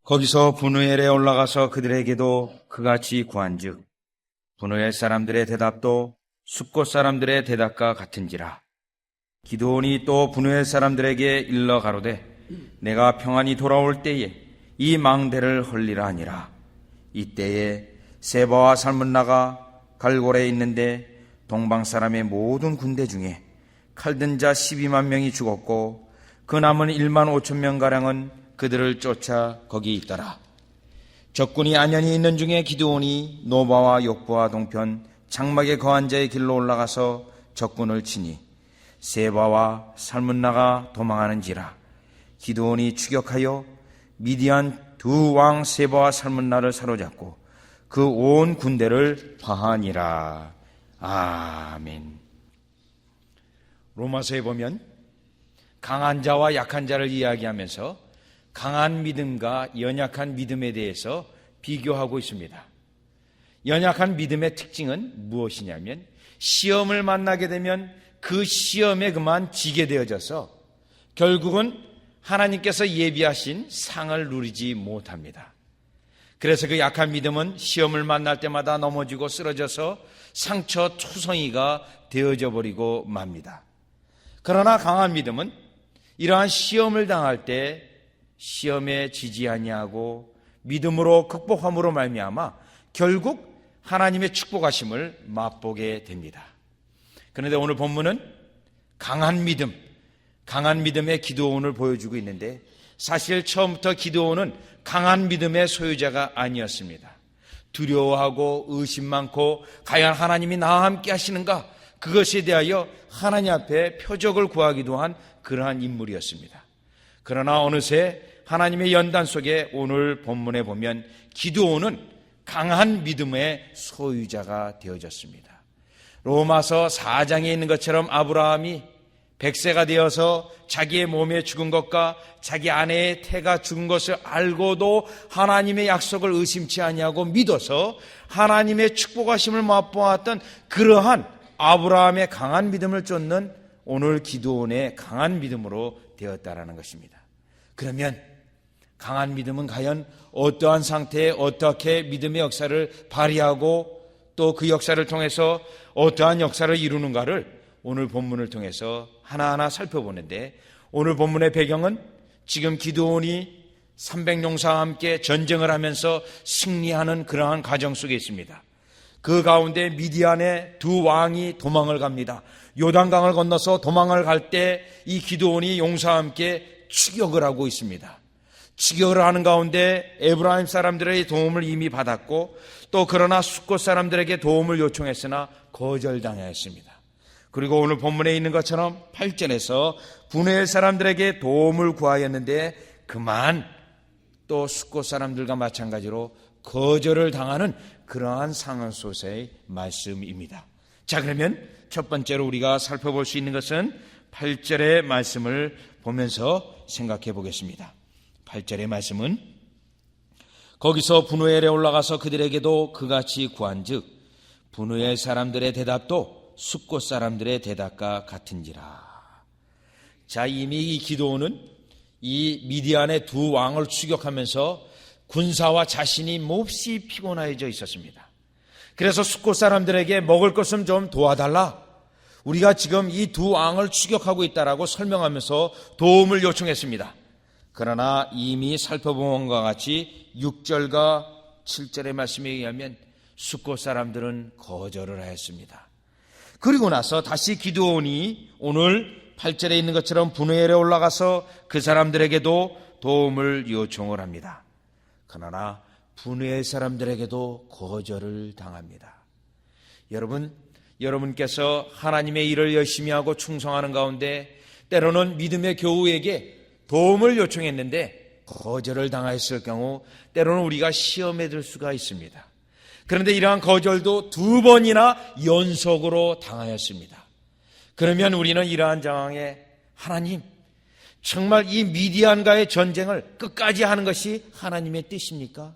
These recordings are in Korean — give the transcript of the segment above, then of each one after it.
거기서 분우엘에 올라가서 그들에게도 그같이 구한즉 분우엘 사람들의 대답도 숫곳 사람들의 대답과 같은지라. 기드온이 또 분우엘 사람들에게 일러 가로되 내가 평안히 돌아올 때에 이 망대를 헐리라 하니라. 이때에 세바와 살문나가 갈골에 있는데 동방 사람의 모든 군대 중에 칼든 자 12만 명이 죽었고 그 남은 1만 5천 명가량은 그들을 쫓아 거기 있더라. 적군이 안연히 있는 중에 기드온이 노바와 욕부와 동편 장막에 거한 자의 길로 올라가서 적군을 치니 세바와 살문나가 도망하는지라. 기드온이 추격하여 미디안 두 왕 세바와 살문나를 사로잡고 그 온 군대를 파하니라. 아멘. 로마서에 보면 강한 자와 약한 자를 이야기하면서 강한 믿음과 연약한 믿음에 대해서 비교하고 있습니다. 연약한 믿음의 특징은 무엇이냐면 시험을 만나게 되면 그 시험에 그만 지게 되어져서 결국은 하나님께서 예비하신 상을 누리지 못합니다. 그래서 그 약한 믿음은 시험을 만날 때마다 넘어지고 쓰러져서 상처 투성이가 되어져 버리고 맙니다. 그러나 강한 믿음은 이러한 시험을 당할 때 시험에 지지 아니하고 믿음으로 극복함으로 말미암아 결국 하나님의 축복하심을 맛보게 됩니다. 그런데 오늘 본문은 강한 믿음, 강한 믿음의 기드온을 보여주고 있는데 사실 처음부터 기드온은 강한 믿음의 소유자가 아니었습니다. 두려워하고 의심 많고 과연 하나님이 나와 함께 하시는가, 그것에 대하여 하나님 앞에 표적을 구하기도 한 그러한 인물이었습니다. 그러나 어느새 하나님의 연단 속에 오늘 본문에 보면 기드온은 강한 믿음의 소유자가 되어졌습니다. 로마서 4장에 있는 것처럼 아브라함이 100세가 되어서 자기의 몸에 죽은 것과 자기 아내의 태가 죽은 것을 알고도 하나님의 약속을 의심치 아니하고 믿어서 하나님의 축복하심을 맛보았던 그러한 아브라함의 강한 믿음을 쫓는 오늘 기드온의 강한 믿음으로 되었다라는 것입니다. 그러면 강한 믿음은 과연 어떠한 상태에 어떻게 믿음의 역사를 발휘하고 또 그 역사를 통해서 어떠한 역사를 이루는가를 오늘 본문을 통해서 하나하나 살펴보는데, 오늘 본문의 배경은 지금 기드온이 300용사와 함께 전쟁을 하면서 승리하는 그러한 과정 속에 있습니다. 그 가운데 미디안의 두 왕이 도망을 갑니다. 요단강을 건너서 도망을 갈 때 이 기드온이 용사와 함께 추격을 하고 있습니다. 추격을 하는 가운데 에브라임 사람들의 도움을 이미 받았고 또 그러나 숫곳 사람들에게 도움을 요청했으나 거절당하였습니다. 그리고 오늘 본문에 있는 것처럼 8절에서 분우엘 사람들에게 도움을 구하였는데 그만 또 숫곳 사람들과 마찬가지로 거절을 당하는 그러한 상황 속의 말씀입니다. 자, 그러면 첫 번째로 우리가 살펴볼 수 있는 것은 8절의 말씀을 보면서 생각해 보겠습니다. 8절의 말씀은 거기서 분우엘에 올라가서 그들에게도 그같이 구한즉 분우엘 사람들의 대답도 숫곳 사람들의 대답과 같은지라. 자, 이미 이 기드온은 이 미디안의 두 왕을 추격하면서 군사와 자신이 몹시 피곤해져 있었습니다. 그래서 숫곳 사람들에게 먹을 것은 좀 도와달라, 우리가 지금 이 두 왕을 추격하고 있다라고 설명하면서 도움을 요청했습니다. 그러나 이미 살펴본 것과 같이 6절과 7절의 말씀에 의하면 숫곳 사람들은 거절을 하였습니다. 그리고 나서 다시 기드온이 오늘 8절에 있는 것처럼 분우엘에 올라가서 그 사람들에게도 도움을 요청을 합니다. 그러나 분우엘 사람들에게도 거절을 당합니다. 여러분께서 하나님의 일을 열심히 하고 충성하는 가운데 때로는 믿음의 교우에게 도움을 요청했는데 거절을 당했을 경우 때로는 우리가 시험에 들 수가 있습니다. 그런데 이러한 거절도 2번이나 연속으로 당하였습니다. 그러면 우리는 이러한 상황에 하나님, 정말 이 미디안과의 전쟁을 끝까지 하는 것이 하나님의 뜻입니까?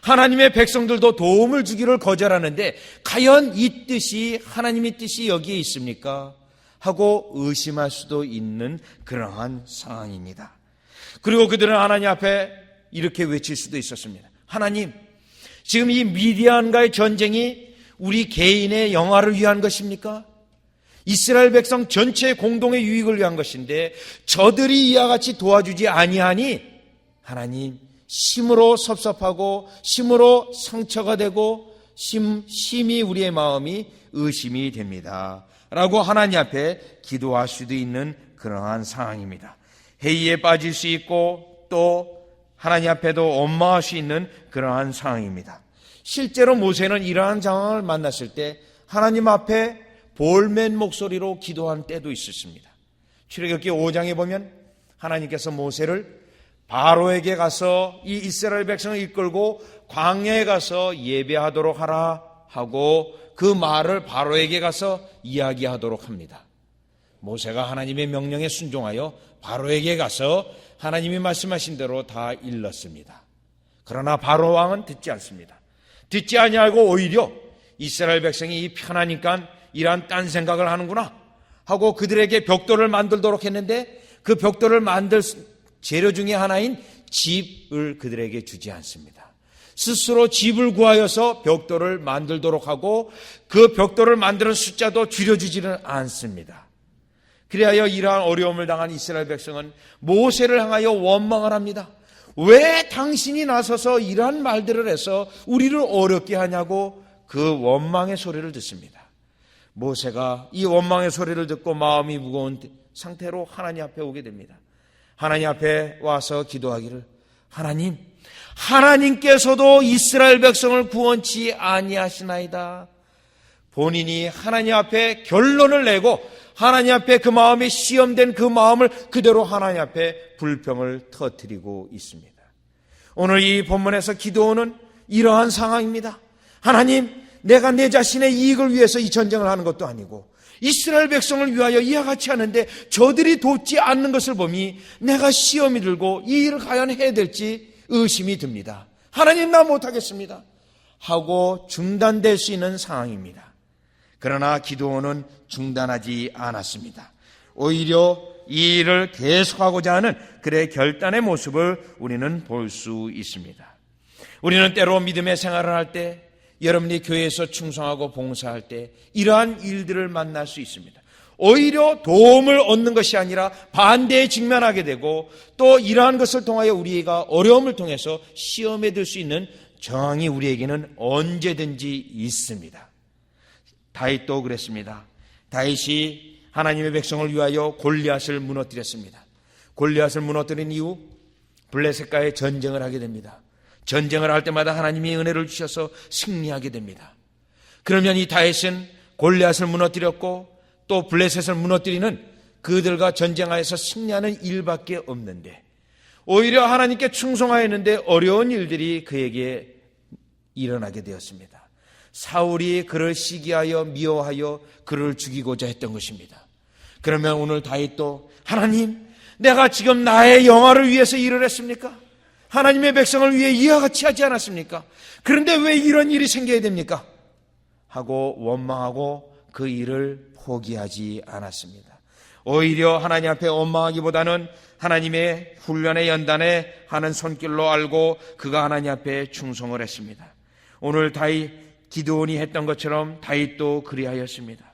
하나님의 백성들도 도움을 주기를 거절하는데 과연 이 뜻이 하나님의 뜻이 여기에 있습니까? 하고 의심할 수도 있는 그러한 상황입니다. 그리고 그들은 하나님 앞에 이렇게 외칠 수도 있었습니다. 하나님, 지금 이 미디안과의 전쟁이 우리 개인의 영화를 위한 것입니까? 이스라엘 백성 전체의 공동의 유익을 위한 것인데 저들이 이와 같이 도와주지 아니하니 하나님, 심으로 섭섭하고 심으로 상처가 되고 심히 우리의 마음이 의심이 됩니다 라고 하나님 앞에 기도할 수도 있는 그러한 상황입니다. 회의에 빠질 수 있고 또 하나님 앞에도 원망할 수 있는 그러한 상황입니다. 실제로 모세는 이러한 상황을 만났을 때 하나님 앞에 볼멘 목소리로 기도한 때도 있었습니다. 출애굽기 5장에 보면 하나님께서 모세를 바로에게 가서 이 이스라엘 백성을 이끌고 광야에 가서 예배하도록 하라 하고 그 말을 바로에게 가서 이야기하도록 합니다. 모세가 하나님의 명령에 순종하여 바로에게 가서 하나님이 말씀하신 대로 다 일렀습니다. 그러나 바로 왕은 듣지 않습니다. 듣지 아니하고 오히려 이스라엘 백성이 편하니까 이러한 딴 생각을 하는구나 하고 그들에게 벽돌을 만들도록 했는데 그 벽돌을 만들 재료 중에 하나인 집을 그들에게 주지 않습니다. 스스로 집을 구하여서 벽돌을 만들도록 하고 그 벽돌을 만드는 숫자도 줄여주지는 않습니다. 그리하여 이러한 어려움을 당한 이스라엘 백성은 모세를 향하여 원망을 합니다. 왜 당신이 나서서 이러한 말들을 해서 우리를 어렵게 하냐고 그 원망의 소리를 듣습니다. 모세가 이 원망의 소리를 듣고 마음이 무거운 상태로 하나님 앞에 오게 됩니다. 하나님 앞에 와서 기도하기를, 하나님, 하나님께서도 이스라엘 백성을 구원치 아니하시나이다. 본인이 하나님 앞에 결론을 내고 하나님 앞에 그 마음이 시험된 그 마음을 그대로 하나님 앞에 불평을 터뜨리고 있습니다. 오늘 이 본문에서 기도는 이러한 상황입니다. 하나님, 내가 내 자신의 이익을 위해서 이 전쟁을 하는 것도 아니고 이스라엘 백성을 위하여 이와 같이 하는데 저들이 돕지 않는 것을 보니 내가 시험이 들고 이 일을 과연 해야 될지 의심이 듭니다. 하나님, 나 못하겠습니다 하고 중단될 수 있는 상황입니다. 그러나 기도는 중단하지 않았습니다. 오히려 이 일을 계속하고자 하는 그의 결단의 모습을 우리는 볼 수 있습니다. 우리는 때로 믿음의 생활을 할 때, 여러분이 교회에서 충성하고 봉사할 때 이러한 일들을 만날 수 있습니다. 오히려 도움을 얻는 것이 아니라 반대에 직면하게 되고 또 이러한 것을 통하여 우리가 어려움을 통해서 시험에 들 수 있는 저항이 우리에게는 언제든지 있습니다. 다윗도 그랬습니다. 다윗이 하나님의 백성을 위하여 골리앗을 무너뜨렸습니다. 골리앗을 무너뜨린 이후 블레셋과의 전쟁을 하게 됩니다. 전쟁을 할 때마다 하나님이 은혜를 주셔서 승리하게 됩니다. 그러면 이 다윗은 골리앗을 무너뜨렸고 또 블레셋을 무너뜨리는 그들과 전쟁하여서 승리하는 일밖에 없는데 오히려 하나님께 충성하였는데 어려운 일들이 그에게 일어나게 되었습니다. 사울이 그를 시기하여 미워하여 그를 죽이고자 했던 것입니다. 그러면 오늘 다윗도 하나님, 내가 지금 나의 영화를 위해서 일을 했습니까? 하나님의 백성을 위해 이와 같이 하지 않았습니까? 그런데 왜 이런 일이 생겨야 됩니까? 하고 원망하고 그 일을 포기하지 않았습니다. 오히려 하나님 앞에 원망하기보다는 하나님의 훈련의 연단에 하는 손길로 알고 그가 하나님 앞에 충성을 했습니다. 오늘 다윗 기드온이 했던 것처럼 다윗도 그리하였습니다.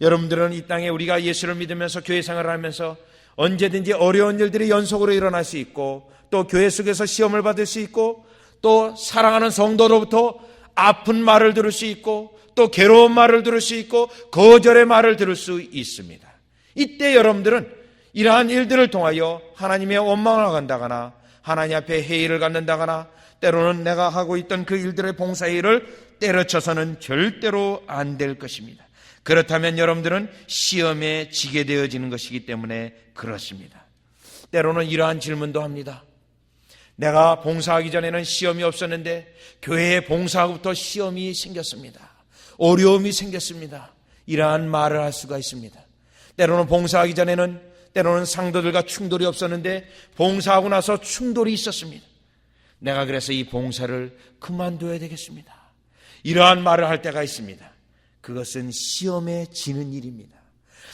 여러분들은 이 땅에 우리가 예수를 믿으면서 교회 생활을 하면서 언제든지 어려운 일들이 연속으로 일어날 수 있고 또 교회 속에서 시험을 받을 수 있고 또 사랑하는 성도로부터 아픈 말을 들을 수 있고 또 괴로운 말을 들을 수 있고 거절의 말을 들을 수 있습니다. 이때 여러분들은 이러한 일들을 통하여 하나님의 원망을 간다거나 하나님 앞에 회의를 갖는다거나 때로는 내가 하고 있던 그 일들의 봉사의 일을 때려쳐서는 절대로 안 될 것입니다. 그렇다면 여러분들은 시험에 지게 되어지는 것이기 때문에 그렇습니다. 때로는 이러한 질문도 합니다. 내가 봉사하기 전에는 시험이 없었는데 교회에 봉사하고부터 시험이 생겼습니다. 어려움이 생겼습니다. 이러한 말을 할 수가 있습니다. 때로는 봉사하기 전에는 때로는 상도들과 충돌이 없었는데 봉사하고 나서 충돌이 있었습니다. 내가 그래서 이 봉사를 그만둬야 되겠습니다. 이러한 말을 할 때가 있습니다. 그것은 시험에 지는 일입니다.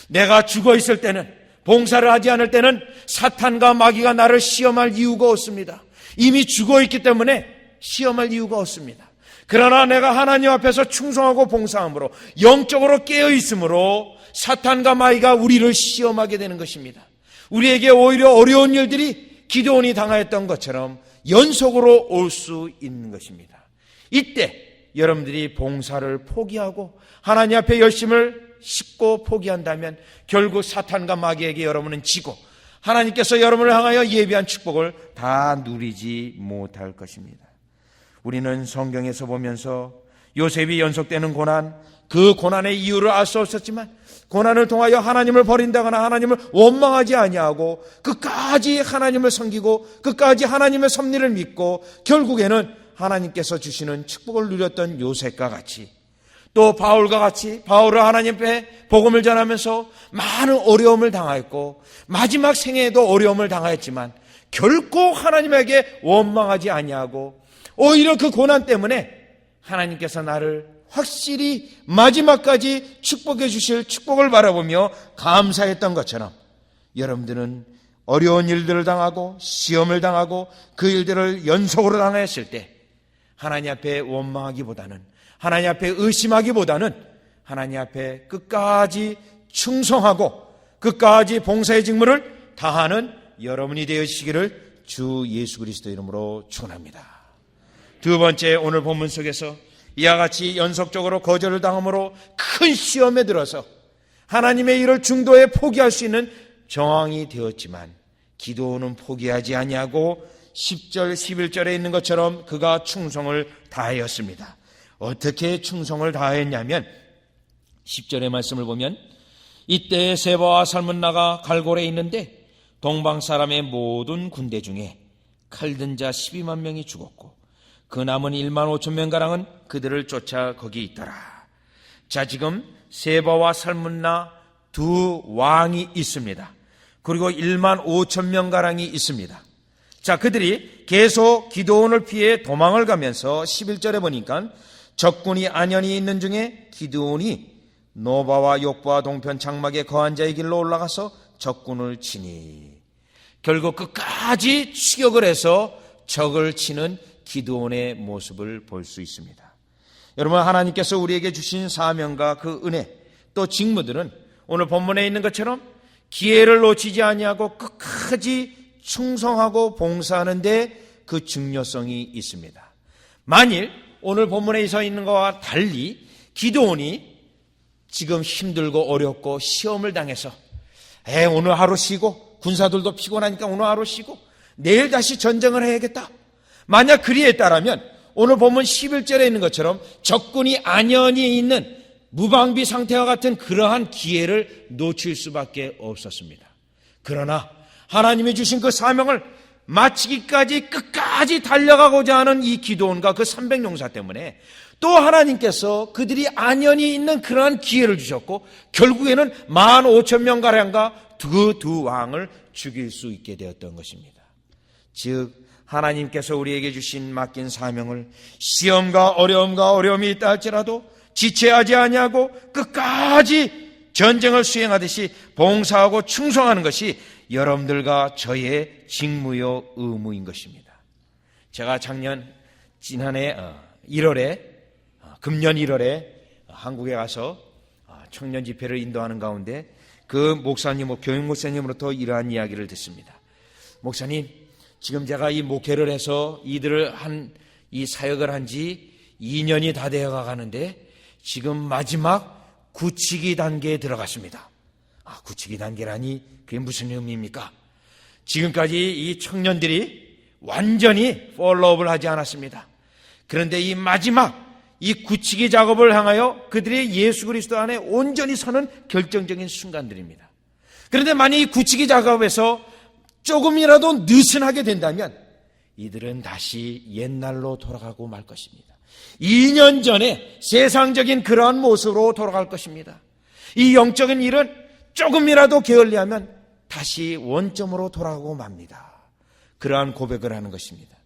내가 죽어 있을 때는 봉사를 하지 않을 때는 사탄과 마귀가 나를 시험할 이유가 없습니다. 이미 죽어있기 때문에 시험할 이유가 없습니다. 그러나 내가 하나님 앞에서 충성하고 봉사함으로 영적으로 깨어있으므로 사탄과 마귀가 우리를 시험하게 되는 것입니다. 우리에게 오히려 어려운 일들이 기드온이 당하였던 것처럼 연속으로 올 수 있는 것입니다. 이때 여러분들이 봉사를 포기하고 하나님 앞에 열심을 싣고 포기한다면 결국 사탄과 마귀에게 여러분은 지고 하나님께서 여러분을 향하여 예비한 축복을 다 누리지 못할 것입니다. 우리는 성경에서 보면서 요셉이 연속되는 고난, 그 고난의 이유를 알 수 없었지만 고난을 통하여 하나님을 버린다거나 하나님을 원망하지 아니하고 끝까지 하나님을 섬기고 끝까지 하나님의 섭리를 믿고 결국에는 하나님께서 주시는 축복을 누렸던 요셉과 같이 또 바울과 같이 바울은 하나님 앞에 복음을 전하면서 많은 어려움을 당하였고 마지막 생애에도 어려움을 당하였지만 결코 하나님에게 원망하지 아니하고 오히려 그 고난 때문에 하나님께서 나를 확실히 마지막까지 축복해 주실 축복을 바라보며 감사했던 것처럼 여러분들은 어려운 일들을 당하고 시험을 당하고 그 일들을 연속으로 당했을 때 하나님 앞에 원망하기보다는 하나님 앞에 의심하기보다는 하나님 앞에 끝까지 충성하고 끝까지 봉사의 직무를 다하는 여러분이 되시기를 주 예수 그리스도 이름으로 축원합니다. 두 번째, 오늘 본문 속에서 이와 같이 연속적으로 거절을 당함으로 큰 시험에 들어서 하나님의 일을 중도에 포기할 수 있는 정황이 되었지만 기도는 포기하지 아니하고 10절 11절에 있는 것처럼 그가 충성을 다하였습니다. 어떻게 충성을 다했냐면 10절의 말씀을 보면 이때 세바와 살문나가 갈골에 있는데 동방 사람의 모든 군대 중에 칼든 자 12만 명이 죽었고 그 남은 1만 5천 명가량은 그들을 쫓아 거기 있더라. 자, 지금 세바와 살문나 두 왕이 있습니다. 그리고 1만 5천 명가량이 있습니다. 자, 그들이 계속 기드온을 피해 도망을 가면서 11절에 보니까 적군이 안연히 있는 중에 기드온이 노바와 욕바와 동편 장막에 거한 자의 길로 올라가서 적군을 치니 결국 끝까지 추격을 해서 적을 치는 기드온의 모습을 볼 수 있습니다. 여러분, 하나님께서 우리에게 주신 사명과 그 은혜 또 직무들은 오늘 본문에 있는 것처럼 기회를 놓치지 아니하고 끝까지 충성하고 봉사하는 데 그 중요성이 있습니다. 만일 오늘 본문에 서 있는 것과 달리 기드온이 지금 힘들고 어렵고 시험을 당해서 오늘 하루 쉬고 군사들도 피곤하니까 오늘 하루 쉬고 내일 다시 전쟁을 해야겠다. 만약 그리했다라면 오늘 본문 11절에 있는 것처럼 적군이 안연히 있는 무방비 상태와 같은 그러한 기회를 놓칠 수밖에 없었습니다. 그러나 하나님이 주신 그 사명을 마치기까지 끝까지 달려가고자 하는 이 기드온과 그 300용사 때문에 또 하나님께서 그들이 안연히 있는 그러한 기회를 주셨고 결국에는 15,000명가량과 그 두 왕을 죽일 수 있게 되었던 것입니다. 즉 하나님께서 우리에게 주신 맡긴 사명을 시험과 어려움이 있다 할지라도 지체하지 아니하고 끝까지 전쟁을 수행하듯이 봉사하고 충성하는 것이 여러분들과 저의 직무요 의무인 것입니다. 제가 지난해 1월에 금년 1월에 한국에 가서 청년 집회를 인도하는 가운데 그 목사님, 교육 목사님으로부터 이러한 이야기를 듣습니다. 목사님, 지금 제가 이 목회를 해서 이 사역을 한 지 2년이 다 되어 가는데 지금 마지막 굳히기 단계에 들어갔습니다. 굳히기 단계라니 그게 무슨 의미입니까? 지금까지 이 청년들이 완전히 폴로업을 하지 않았습니다. 그런데 이 마지막 이 굳히기 작업을 향하여 그들이 예수 그리스도 안에 온전히 서는 결정적인 순간들입니다. 그런데 만약 이 굳히기 작업에서 조금이라도 느슨하게 된다면 이들은 다시 옛날로 돌아가고 말 것입니다. 2년 전에 세상적인 그러한 모습으로 돌아갈 것입니다. 이 영적인 일은 조금이라도 게을리하면 다시 원점으로 돌아가고 맙니다. 그러한 고백을 하는 것입니다.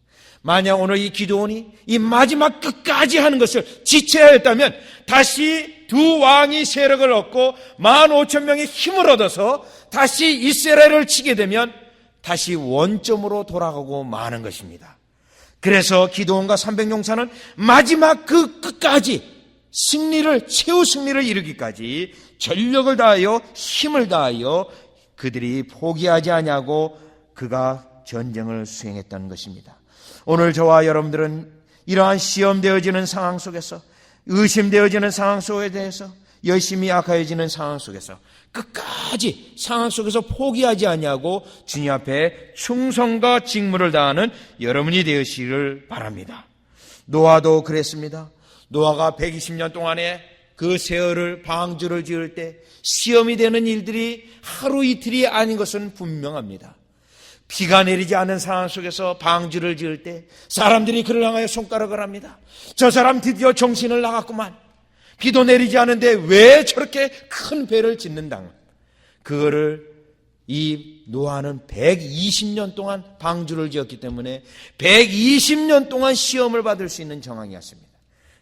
만약 오늘 이 기드온이 이 마지막 끝까지 하는 것을 지체하였다면 다시 두 왕이 세력을 얻고 15,000명의 힘을 얻어서 다시 이스라엘을 치게 되면 다시 원점으로 돌아가고 마는 것입니다. 그래서 기드온과 300용사는 마지막 그 끝까지 최후 승리를 이루기까지 전력을 다하여 힘을 다하여 그들이 포기하지 아니하고 그가 전쟁을 수행했다는 것입니다. 오늘 저와 여러분들은 이러한 시험되어지는 상황 속에서, 의심되어지는 상황 속에 대해서, 열심히 약해지는 상황 속에서 끝까지 상황 속에서 포기하지 아니하고 주님 앞에 충성과 직무를 다하는 여러분이 되시기를 바랍니다. 노아도 그랬습니다. 노아가 120년 동안에 그 세월을 방주를 지을 때 시험이 되는 일들이 하루 이틀이 아닌 것은 분명합니다. 비가 내리지 않은 상황 속에서 방주를 지을 때 사람들이 그를 향하여 손가락을 합니다. 저 사람 드디어 정신을 나갔구만. 비도 내리지 않은데 왜 저렇게 큰 배를 짓는다. 그거를 이 노아는 120년 동안 방주를 지었기 때문에 120년 동안 시험을 받을 수 있는 정황이었습니다.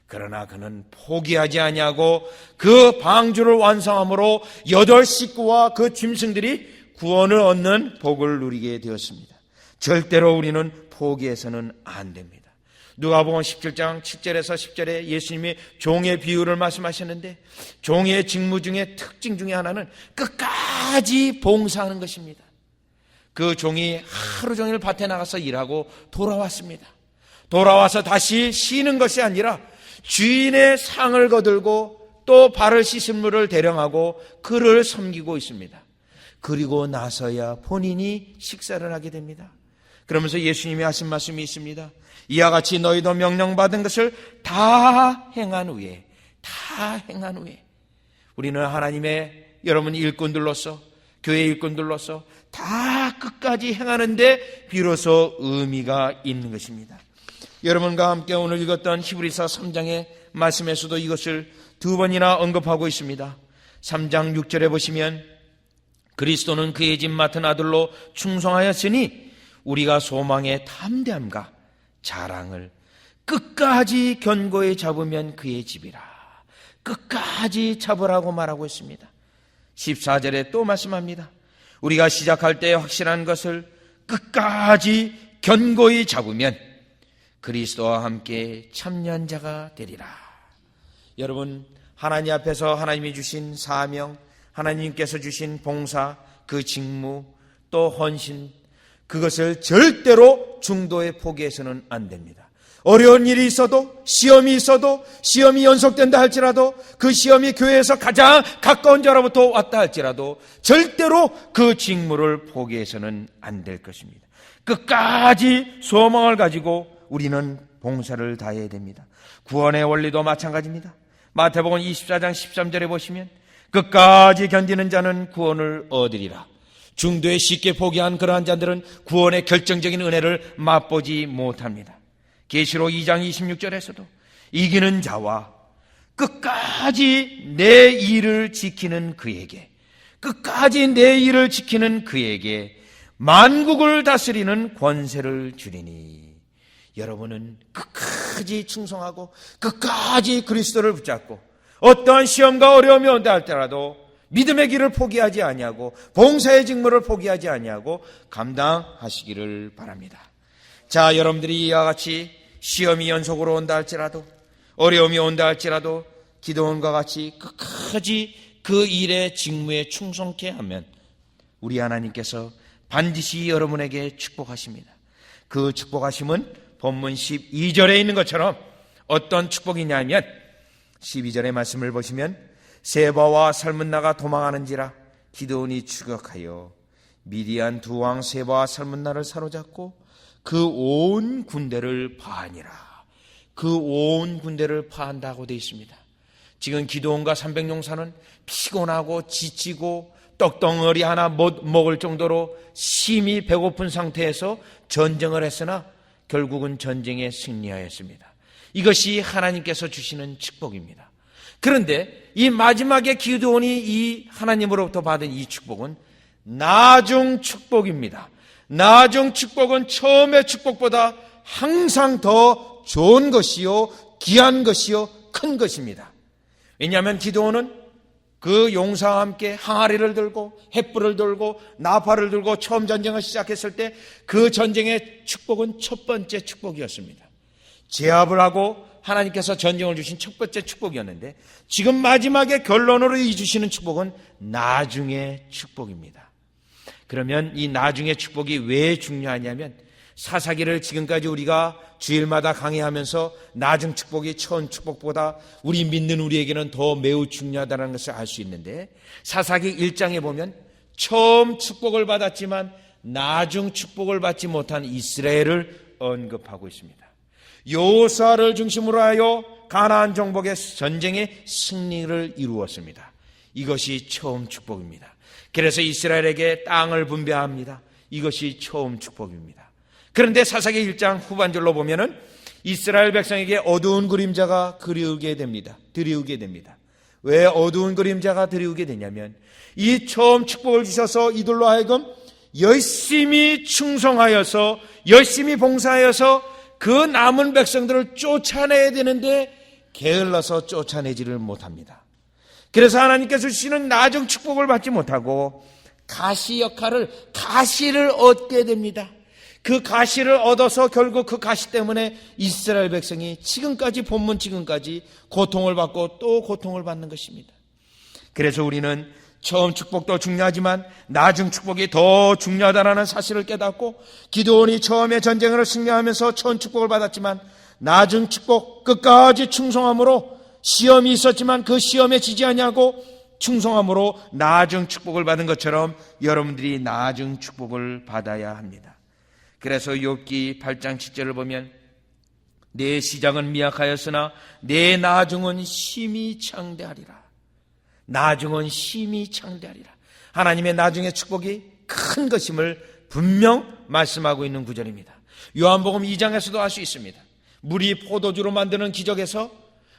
그러나 그는 포기하지 아니하고 그 방주를 완성함으로 8 식구와 그 짐승들이 구원을 얻는 복을 누리게 되었습니다. 절대로 우리는 포기해서는 안 됩니다. 누가복음 17장 7절에서 10절에 예수님이 종의 비유를 말씀하셨는데, 종의 직무 중에 특징 중에 하나는 끝까지 봉사하는 것입니다. 그 종이 하루 종일 밭에 나가서 일하고 돌아왔습니다. 돌아와서 다시 쉬는 것이 아니라 주인의 상을 거들고 또 발을 씻은 물을 대령하고 그를 섬기고 있습니다. 그리고 나서야 본인이 식사를 하게 됩니다. 그러면서 예수님이 하신 말씀이 있습니다. 이와 같이 너희도 명령받은 것을 다 행한 후에 우리는 하나님의 여러분 일꾼들로서, 교회 일꾼들로서 다 끝까지 행하는데 비로소 의미가 있는 것입니다. 여러분과 함께 오늘 읽었던 히브리서 3장의 말씀에서도 이것을 2번이나 언급하고 있습니다. 3장 6절에 보시면 그리스도는 그의 집 맡은 아들로 충성하였으니 우리가 소망의 담대함과 자랑을 끝까지 견고히 잡으면 그의 집이라. 끝까지 잡으라고 말하고 있습니다. 14절에 또 말씀합니다. 우리가 시작할 때 확실한 것을 끝까지 견고히 잡으면 그리스도와 함께 참여한 자가 되리라. 여러분, 하나님 앞에서 하나님이 주신 사명, 하나님께서 주신 봉사, 그 직무, 또 헌신, 그것을 절대로 중도에 포기해서는 안 됩니다. 어려운 일이 있어도, 시험이 있어도, 시험이 연속된다 할지라도, 그 시험이 교회에서 가장 가까운 자로부터 왔다 할지라도 절대로 그 직무를 포기해서는 안 될 것입니다. 끝까지 소망을 가지고 우리는 봉사를 다해야 됩니다. 구원의 원리도 마찬가지입니다. 마태복음 24장 13절에 보시면 끝까지 견디는 자는 구원을 얻으리라. 중도에 쉽게 포기한 그러한 자들은 구원의 결정적인 은혜를 맛보지 못합니다. 계시록 2장 26절에서도 이기는 자와 끝까지 내 일을 지키는 그에게, 끝까지 내 일을 지키는 그에게 만국을 다스리는 권세를 주리니. 여러분은 끝까지 충성하고 끝까지 그리스도를 붙잡고 어떠한 시험과 어려움이 온다 할지라도 믿음의 길을 포기하지 아니하고 봉사의 직무를 포기하지 아니하고 감당하시기를 바랍니다. 자, 여러분들이 이와 같이 시험이 연속으로 온다 할지라도, 어려움이 온다 할지라도 기도원과 같이 끝까지 그 일의 직무에 충성케 하면 우리 하나님께서 반드시 여러분에게 축복하십니다. 그 축복하심은 본문 12절에 있는 것처럼 어떤 축복이냐면 12절의 말씀을 보시면 세바와 살문나가 도망하는지라 기드온이 추격하여 미디안 두 왕 세바와 살문나를 사로잡고 그 온 군대를 파하니라. 그 온 군대를 파한다고 되어 있습니다. 지금 기드온과 300용사는 피곤하고 지치고 떡덩어리 하나 못 먹을 정도로 심히 배고픈 상태에서 전쟁을 했으나 결국은 전쟁에 승리하였습니다. 이것이 하나님께서 주시는 축복입니다. 그런데 이 마지막에 기드온이 이 하나님으로부터 받은 이 축복은 나중 축복입니다. 나중 축복은 처음의 축복보다 항상 더 좋은 것이요, 귀한 것이요, 큰 것입니다. 왜냐하면 기드온은 그 용사와 함께 항아리를 들고 횃불을 들고 나팔을 들고 처음 전쟁을 시작했을 때 그 전쟁의 축복은 첫 번째 축복이었습니다. 제압을 하고 하나님께서 전쟁을 주신 첫 번째 축복이었는데, 지금 마지막에 결론으로 주시는 축복은 나중의 축복입니다. 그러면 이 나중의 축복이 왜 중요하냐면, 사사기를 지금까지 우리가 주일마다 강의하면서 나중 축복이 처음 축복보다 우리 믿는 우리에게는 더 매우 중요하다는 것을 알 수 있는데, 사사기 1장에 보면 처음 축복을 받았지만 나중 축복을 받지 못한 이스라엘을 언급하고 있습니다. 여호수아를 중심으로 하여 가나안 정복의 전쟁의 승리를 이루었습니다. 이것이 처음 축복입니다. 그래서 이스라엘에게 땅을 분배합니다. 이것이 처음 축복입니다. 그런데 사사기 1장 후반절로 보면은 이스라엘 백성에게 어두운 그림자가 드리우게 됩니다. 왜 어두운 그림자가 드리우게 되냐면, 이 처음 축복을 주셔서 이들로 하여금 열심히 충성하여서 열심히 봉사하여서 그 남은 백성들을 쫓아내야 되는데 게을러서 쫓아내지를 못합니다. 그래서 하나님께서 주시는 나중 축복을 받지 못하고 가시를 얻게 됩니다. 그 가시를 얻어서 결국 그 가시 때문에 이스라엘 백성이 지금까지 고통을 받고 또 고통을 받는 것입니다. 그래서 우리는 처음 축복도 중요하지만 나중 축복이 더 중요하다는 사실을 깨닫고, 기드온이 처음에 전쟁을 승리하면서 처음 축복을 받았지만 나중 축복 끝까지 충성함으로, 시험이 있었지만 그 시험에 지지 아니하고 충성함으로 나중 축복을 받은 것처럼 여러분들이 나중 축복을 받아야 합니다. 그래서 욥기 8장 7절을 보면, 내 시작은 미약하였으나 내 나중은 심히 창대하리라. 나중은 심히 창대하리라. 하나님의 나중의 축복이 큰 것임을 분명 말씀하고 있는 구절입니다. 요한복음 2장에서도 알 수 있습니다. 물이 포도주로 만드는 기적에서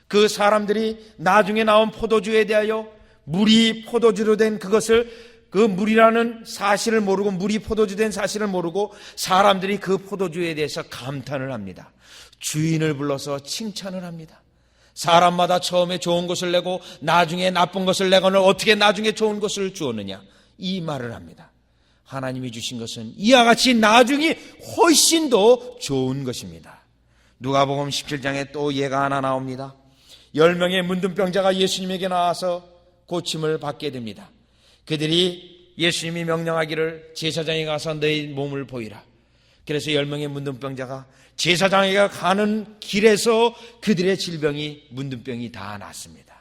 그 사람들이 나중에 나온 포도주에 대하여 물이 포도주로 된 그것을, 그 물이라는 사실을 모르고, 물이 포도주 된 사실을 모르고 사람들이 그 포도주에 대해서 감탄을 합니다. 주인을 불러서 칭찬을 합니다. 사람마다 처음에 좋은 것을 내고 나중에 나쁜 것을 내거늘 어떻게 나중에 좋은 것을 주었느냐, 이 말을 합니다. 하나님이 주신 것은 이와 같이 나중이 훨씬 더 좋은 것입니다. 누가복음 17장에 또 예가 하나 나옵니다. 10명의 문둥병자가 예수님에게 나와서 고침을 받게 됩니다. 그들이 예수님이 명령하기를 제사장에 가서 너희 몸을 보이라. 그래서 10명의 문둥병자가 제사장에게 가는 길에서 그들의 질병이, 문둥병이 다 났습니다.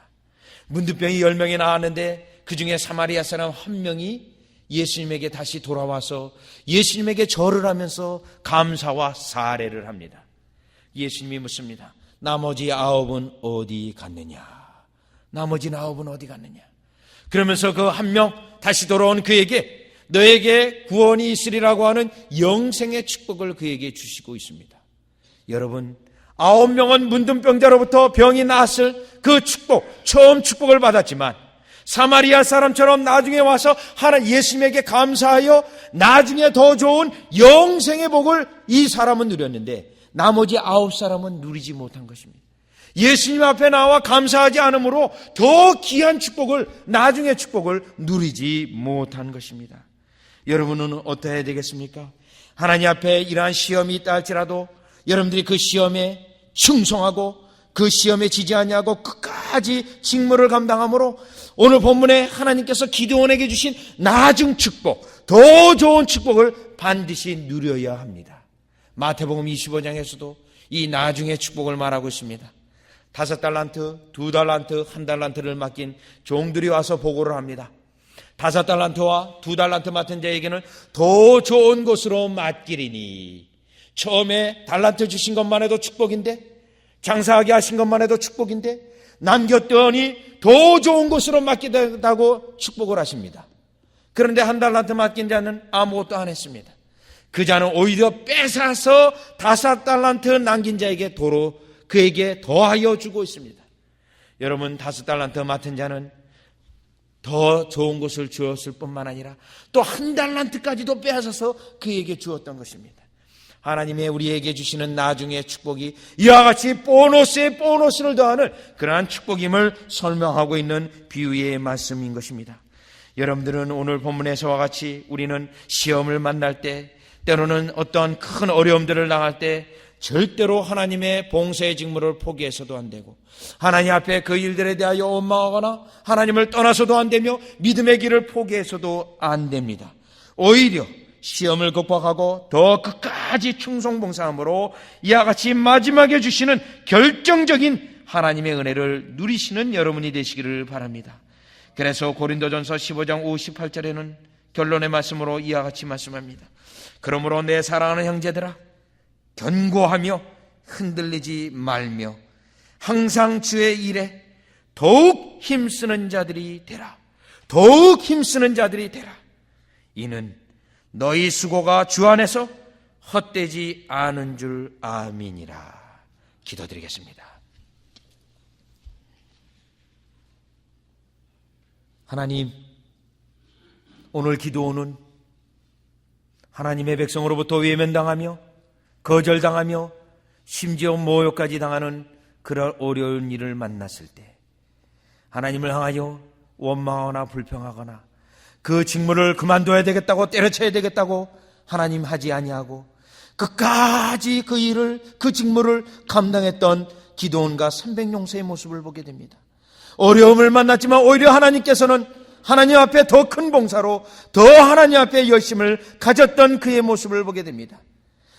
문둥병이 10명이 나왔는데 그 중에 사마리아 사람 1명이 예수님에게 다시 돌아와서 예수님에게 절을 하면서 감사와 사례를 합니다. 예수님이 묻습니다. 나머지 9은 어디 갔느냐? 그러면서 그 1명 다시 돌아온 그에게 너에게 구원이 있으리라고 하는 영생의 축복을 그에게 주시고 있습니다. 여러분, 9명은 문둥병자로부터 병이 나았을 그 축복, 처음 축복을 받았지만 사마리아 사람처럼 나중에 와서 예수님에게 감사하여 나중에 더 좋은 영생의 복을 이 사람은 누렸는데 나머지 9사람은 누리지 못한 것입니다. 예수님 앞에 나와 감사하지 않으므로 더 귀한 축복을, 나중의 축복을 누리지 못한 것입니다. 여러분은 어떠해야 되겠습니까? 하나님 앞에 이러한 시험이 있다 할지라도 여러분들이 그 시험에 충성하고 그 시험에 지지 아니하고 끝까지 직무를 감당함으로 오늘 본문에 하나님께서 기드온에게 주신 나중 축복, 더 좋은 축복을 반드시 누려야 합니다. 마태복음 25장에서도 이 나중의 축복을 말하고 있습니다. 5달란트, 2달란트, 1달란트를 맡긴 종들이 와서 보고를 합니다. 5달란트와 2달란트 맡은 자에게는 더 좋은 곳으로 맡기리니, 처음에 달란트 주신 것만 해도 축복인데, 장사하게 하신 것만 해도 축복인데 남겼더니 더 좋은 곳으로 맡기다고 축복을 하십니다. 그런데 1달란트 맡긴 자는 아무것도 안 했습니다. 그 자는 오히려 뺏어서 5달란트 남긴 자에게 도로 그에게 더하여 주고 있습니다. 여러분, 5달란트 맡은 자는 더 좋은 것을 주었을 뿐만 아니라 또 1달란트까지도 빼앗아서 그에게 주었던 것입니다. 하나님의 우리에게 주시는 나중의 축복이 이와 같이 보너스에 보너스를 더하는 그러한 축복임을 설명하고 있는 비유의 말씀인 것입니다. 여러분들은 오늘 본문에서와 같이 우리는 시험을 만날 때, 때로는 어떠한 큰 어려움들을 당할 때 절대로 하나님의 봉사의 직무를 포기해서도 안 되고, 하나님 앞에 그 일들에 대하여 원망하거나 하나님을 떠나서도 안 되며 믿음의 길을 포기해서도 안 됩니다. 오히려 시험을 극복하고 더 끝까지 충성봉사함으로 이와 같이 마지막에 주시는 결정적인 하나님의 은혜를 누리시는 여러분이 되시기를 바랍니다. 그래서 고린도전서 15장 58절에는 결론의 말씀으로 이와 같이 말씀합니다. 그러므로 내 사랑하는 형제들아, 견고하며 흔들리지 말며 항상 주의 일에 더욱 힘쓰는 자들이 되라. 더욱 힘쓰는 자들이 되라. 이는 너희 수고가 주 안에서 헛되지 않은 줄 아미니라. 기도드리겠습니다. 하나님, 오늘 기도는 하나님의 백성으로부터 외면당하며 거절당하며 심지어 모욕까지 당하는 그런 어려운 일을 만났을 때 하나님을 향하여 원망하거나 불평하거나 그 직무를 그만둬야 되겠다고 때려쳐야 되겠다고 하나님 하지 아니하고 끝까지 그 일을, 그 직무를 감당했던 기드온과 300용사의 모습을 보게 됩니다. 어려움을 만났지만 오히려 하나님께서는 하나님 앞에 더 큰 봉사로 더 하나님 앞에 열심을 가졌던 그의 모습을 보게 됩니다.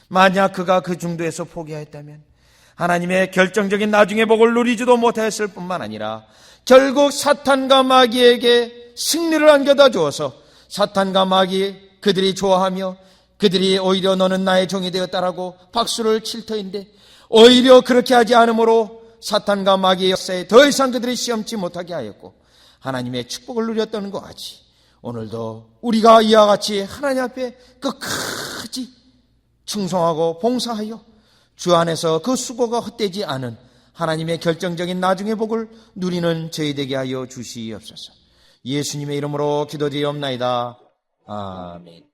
만약 그가 그 중도에서 포기하였다면 하나님의 결정적인 나중의 복을 누리지도 못하였을 뿐만 아니라 결국 사탄과 마귀에게 승리를 안겨다 주어서 사탄과 마귀 그들이 좋아하며 그들이 오히려 너는 나의 종이 되었다라고 박수를 칠 터인데 오히려 그렇게 하지 않으므로 사탄과 마귀의 역사에 더 이상 그들이 시험치 못하게 하였고 하나님의 축복을 누렸던 것 같이 오늘도 우리가 이와 같이 하나님 앞에 끝까지 충성하고 봉사하여 주 안에서 그 수고가 헛되지 않은 하나님의 결정적인 나중의 복을 누리는 저희 되게 하여 주시옵소서. 예수님의 이름으로 기도드리옵나이다. 아멘.